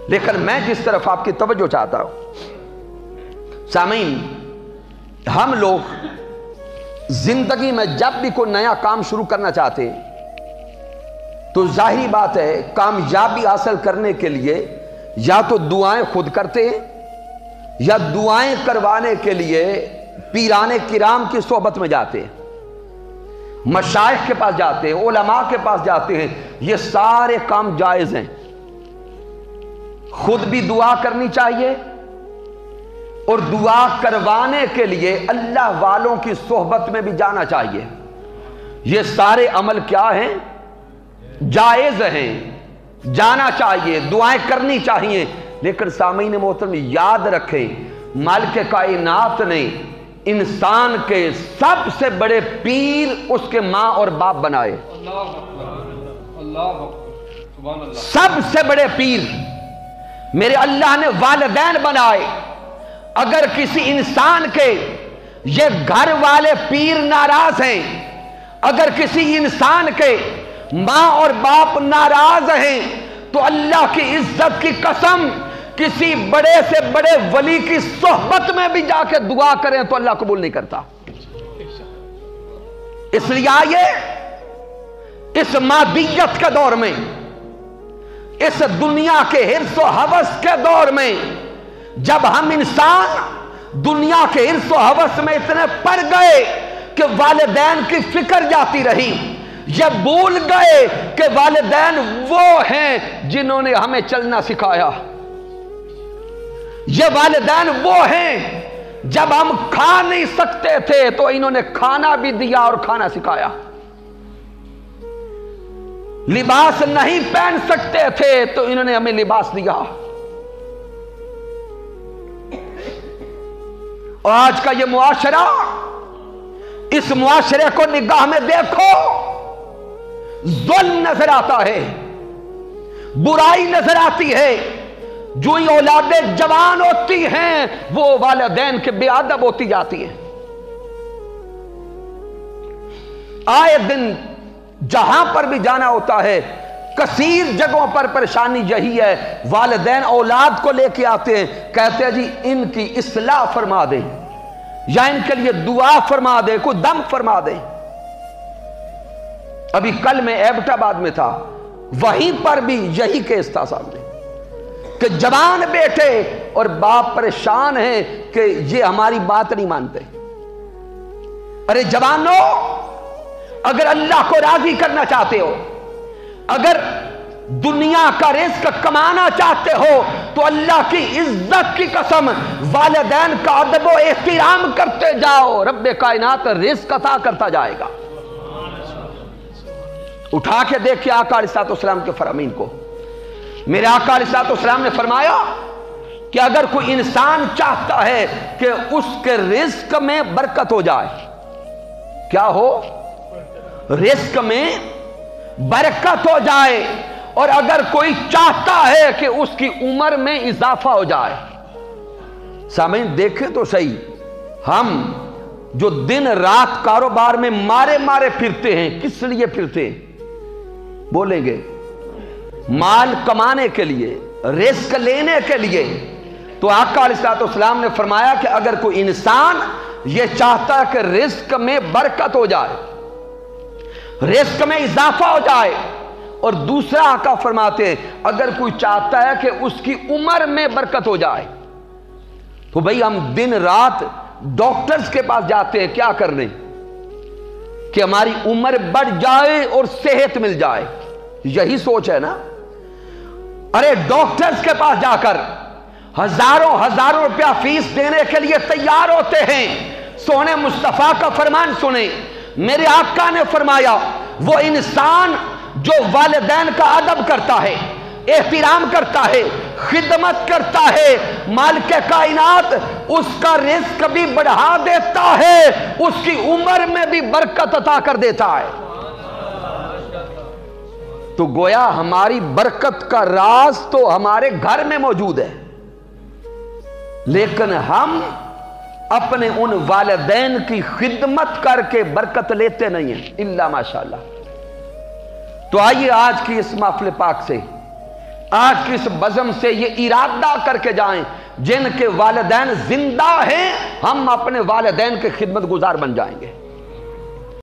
لیکن میں جس طرف آپ کی توجہ چاہتا ہوں سامعین، ہم لوگ زندگی میں جب بھی کوئی نیا کام شروع کرنا چاہتے ہیں تو ظاہری بات ہے کامیابی حاصل کرنے کے لیے یا تو دعائیں خود کرتے ہیں یا دعائیں کروانے کے لیے پیران کرام کی صحبت میں جاتے ہیں، مشائخ کے پاس جاتے ہیں، علماء کے پاس جاتے ہیں۔ یہ سارے کام جائز ہیں، خود بھی دعا کرنی چاہیے اور دعا کروانے کے لیے اللہ والوں کی صحبت میں بھی جانا چاہیے۔ یہ سارے عمل کیا ہیں؟ جائز ہیں، جانا چاہیے، دعائیں کرنی چاہیے۔ لیکن سامعین محترم یاد رکھیں، مالک کائنات نے انسان کے سب سے بڑے پیر اس کے ماں اور باپ بنائے۔ سب سے بڑے پیر میرے اللہ نے والدین بنائے۔ اگر کسی انسان کے یہ گھر والے پیر ناراض ہیں، اگر کسی انسان کے ماں اور باپ ناراض ہیں تو اللہ کی عزت کی قسم کسی بڑے سے بڑے ولی کی صحبت میں بھی جا کے دعا کریں تو اللہ قبول نہیں کرتا۔ اس لیے آئیے اس مادیت کے دور میں، اس دنیا کے حرص و ہوس کے دور میں، جب ہم انسان دنیا کے حرص و ہوس میں اتنے پڑ گئے کہ والدین کی فکر جاتی رہی، یہ بھول گئے کہ والدین وہ ہیں جنہوں نے ہمیں چلنا سکھایا، یہ والدین وہ ہیں جب ہم کھا نہیں سکتے تھے تو انہوں نے کھانا بھی دیا اور کھانا سکھایا، لباس نہیں پہن سکتے تھے تو انہوں نے ہمیں لباس دیا۔ اور آج کا یہ معاشرہ، اس معاشرے کو نگاہ میں دیکھو، ظلم نظر آتا ہے، برائی نظر آتی ہے۔ جو ہی اولادیں جوان ہوتی ہیں وہ والدین کے بے ادب ہوتی جاتی ہیں۔ آئے دن جہاں پر بھی جانا ہوتا ہے کثیر جگہوں پر پریشانی یہی ہے، والدین اولاد کو لے کے آتے ہیں، کہتے ہیں جی ان کی اصلاح فرما دیں یا ان کے لیے دعا فرما دیں، کوئی دم فرما دیں۔ ابھی کل میں ایبٹ آباد میں تھا، وہیں پر بھی یہی کیس تھا سامنے کہ جوان بیٹے اور باپ پریشان ہیں کہ یہ ہماری بات نہیں مانتے۔ ارے جوانوں، اگر اللہ کو راضی کرنا چاہتے ہو، اگر دنیا کا رزق کمانا چاہتے ہو تو اللہ کی عزت کی قسم والدین کا ادب و احترام کرتے جاؤ، رب کائنات رزق عطا کرتا جائے گا۔ اٹھا کے دیکھیں آقا علیہ الصلوۃ والسلام کے فرامین کو۔ میرے آقا علیہ الصلوۃ والسلام نے فرمایا کہ اگر کوئی انسان چاہتا ہے کہ اس کے رزق میں برکت ہو جائے، کیا ہو؟ رزق میں برکت ہو جائے، اور اگر کوئی چاہتا ہے کہ اس کی عمر میں اضافہ ہو جائے۔ سامعین دیکھیں تو صحیح، ہم جو دن رات کاروبار میں مارے مارے پھرتے ہیں، کس لیے پھرتے ہیں؟ بولیں گے مال کمانے کے لیے، رزق لینے کے لیے۔ تو آقا علیہ الصلوۃ والسلام نے فرمایا کہ اگر کوئی انسان یہ چاہتا ہے کہ رزق میں برکت ہو جائے، رزق میں اضافہ ہو جائے، اور دوسرا آقا فرماتے ہیں اگر کوئی چاہتا ہے کہ اس کی عمر میں برکت ہو جائے، تو بھئی ہم دن رات ڈاکٹرز کے پاس جاتے ہیں کیا کرنے؟ کہ ہماری عمر بڑھ جائے اور صحت مل جائے، یہی سوچ ہے نا۔ ارے ڈاکٹرز کے پاس جا کر ہزاروں ہزاروں روپیہ فیس دینے کے لیے تیار ہوتے ہیں۔ سونے مصطفیٰ کا فرمان سنیں، میرے آقا نے فرمایا وہ انسان جو والدین کا ادب کرتا ہے، احترام کرتا ہے، خدمت کرتا ہے، مالک کائنات اس کا رزق بھی بڑھا دیتا ہے، اس کی عمر میں بھی برکت عطا کر دیتا ہے۔ تو گویا ہماری برکت کا راز تو ہمارے گھر میں موجود ہے، لیکن ہم اپنے ان والدین کی خدمت کر کے برکت لیتے نہیں ہیں الا ماشاءاللہ۔ تو آئیے آج کی اس محفل پاک سے آج کی اس بزم سے یہ ارادہ کر کے جائیں، جن کے والدین زندہ ہیں ہم اپنے والدین کے خدمت گزار بن جائیں گے۔